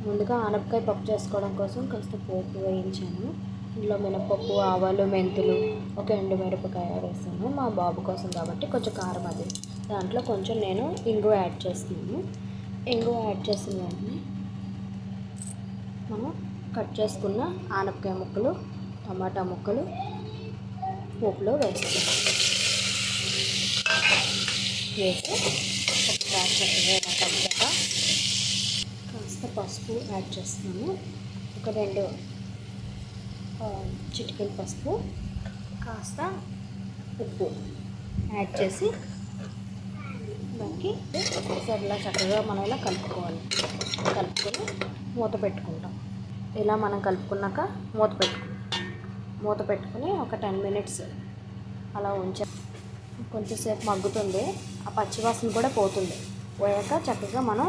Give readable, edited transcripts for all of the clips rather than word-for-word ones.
ముందుగా ఆనపకాయ పప్పు చేసుకోవడం కోసం కాస్త పోపు వేయించాను. ఇందులో మినపప్పు, ఆవాలు, మెంతులు, ఒక ఎండుమిరపకాయ వేసాను. మా బాబు కోసం కాబట్టి కొంచెం కారం అది. దాంట్లో కొంచెం నేను ఇంగువ యాడ్ చేస్తున్నాను. ఇంగువ యాడ్ చేసిన వెంటనే మనం కట్ చేసుకున్న ఆనపకాయ ముక్కలు, టమాటా ముక్కలు పోపులో వేస్తాం. వేసి ఒకసారి చక్కగా కలిపాక కాస్త పసుపు యాడ్ చేస్తున్నాను. ఒక 2 చిటికెలు పసుపు, కాస్త ఉప్పు యాడ్ చేసి దానికి ఒకసారిలా చక్కగా మనం ఇలా కలుపుకొని మూత పెట్టుకుంటాం. ఇలా మనం కలుపుకున్నాక మూత పెట్టుకుని ఒక 10 మినిట్స్ అలా కొంచెంసేపు మగ్గుతుంది. ఆ పచ్చివాసన కూడా పోతుంది. పోయాక చక్కగా మనం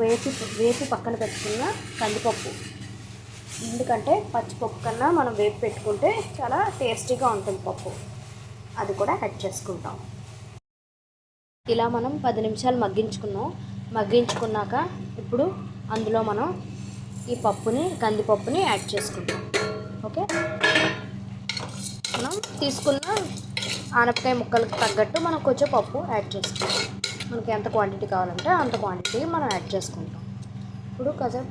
వేపి పక్కన పెట్టుకున్న కందిపప్పు, ఎందుకంటే పచ్చిపప్పు కన్నా మనం వేపి పెట్టుకుంటే చాలా టేస్టీగా ఉంటుంది పప్పు, అది కూడా యాడ్ చేసుకుంటాం. ఇలా మనం 10 నిమిషాలు మగ్గించుకున్నాక ఇప్పుడు అందులో మనం ఈ కందిపప్పుని యాడ్ చేసుకుంటాం. ఓకే, మనం తీసుకున్న ఆనపకాయ ముక్కలకు తగ్గట్టు మనం కొంచెం పప్పు యాడ్ చేసుకుంటాం. మనకి ఎంత క్వాంటిటీ కావాలంటే అంత క్వాంటిటీ మనం యాడ్ చేసుకుంటాం. ఇప్పుడు కొంచెం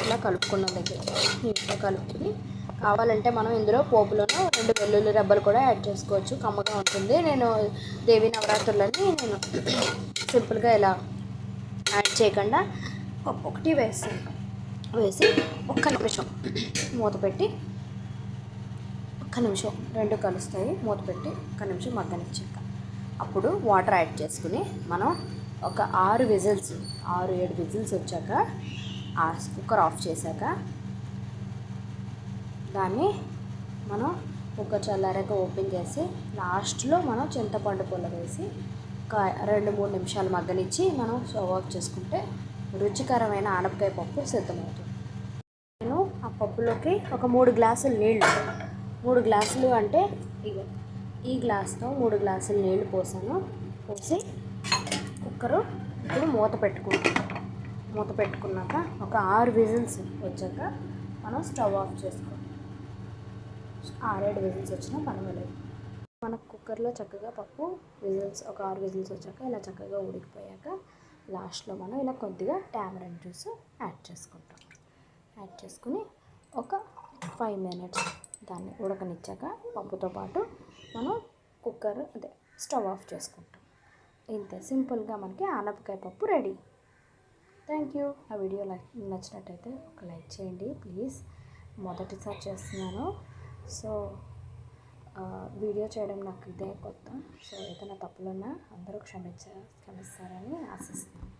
ఇలా కలుపుకున్న దగ్గర నీట్గా కలుపుకుని, కావాలంటే మనం ఇందులో పోపులోనూ 2 వెల్లుల్లి రెబ్బలు కూడా యాడ్ చేసుకోవచ్చు, కమ్మగా ఉంటుంది. నేను దేవి నవరాత్రులని నేను సింపుల్గా ఇలా యాడ్ చేయకుండా ఒకటి వేసి ఒక్క నిమిషం మూత పెట్టి, రెండు కలుస్తాయి, మూత పెట్టి ఒక్క నిమిషం మగ్గనిచ్చాక అప్పుడు వాటర్ యాడ్ చేసుకుని మనం ఒక 6-7 విజిల్స్ వచ్చాక ఆ కుక్కర్ ఆఫ్ చేశాక దాన్ని మనం కుక్కర్ చల్లారాక ఓపెన్ చేసి లాస్ట్లో మనం చింతపండు పుల్ల వేసి ఒక 2-3 నిమిషాలు మగ్గనిచ్చి మనం స్టవ్ ఆఫ్ చేసుకుంటే రుచికరమైన ఆనపకాయ పప్పు సిద్ధమవుతుంది. నేను ఆ పప్పులోకి ఒక 3 గ్లాసులు నీళ్ళు, 3 గ్లాసులు అంటే ఈ గ్లాస్తో 3 గ్లాసులు నీళ్ళు పోసి కుక్కరు ఇప్పుడు మూత పెట్టుకున్నాక ఒక 6 విజిల్స్ వచ్చాక మనం స్టవ్ ఆఫ్ చేసుకోవాలి. 6-7 విజిల్స్ వచ్చినా పర్వాలేదు. మన కుక్కర్లో చక్కగా పప్పు ఒక 6 విజిల్స్ వచ్చాక ఇలా చక్కగా ఉడికిపోయాక లాస్ట్లో మనం ఇలా కొద్దిగా టామరిన్ జ్యూస్ యాడ్ చేసుకుని ఒక 5 మినిట్స్ దాన్ని ఉడకనిచ్చాక పప్పుతో పాటు మనం స్టవ్ ఆఫ్ చేసుకుంటాం. ఇంతే సింపుల్గా మనకి ఆనపకాయ పప్పు రెడీ. Thank you. ఆ వీడియో నచ్చినట్టయితే ఒక లైక్ చేయండి ప్లీజ్. మొదటిసారి చేస్తున్నాను, సో వీడియో చేయడం నాకు ఇదే కొత్త. సో ఏదైనా తప్పులున్నా అందరూ క్షమిస్తారని ఆశిస్తున్నాను.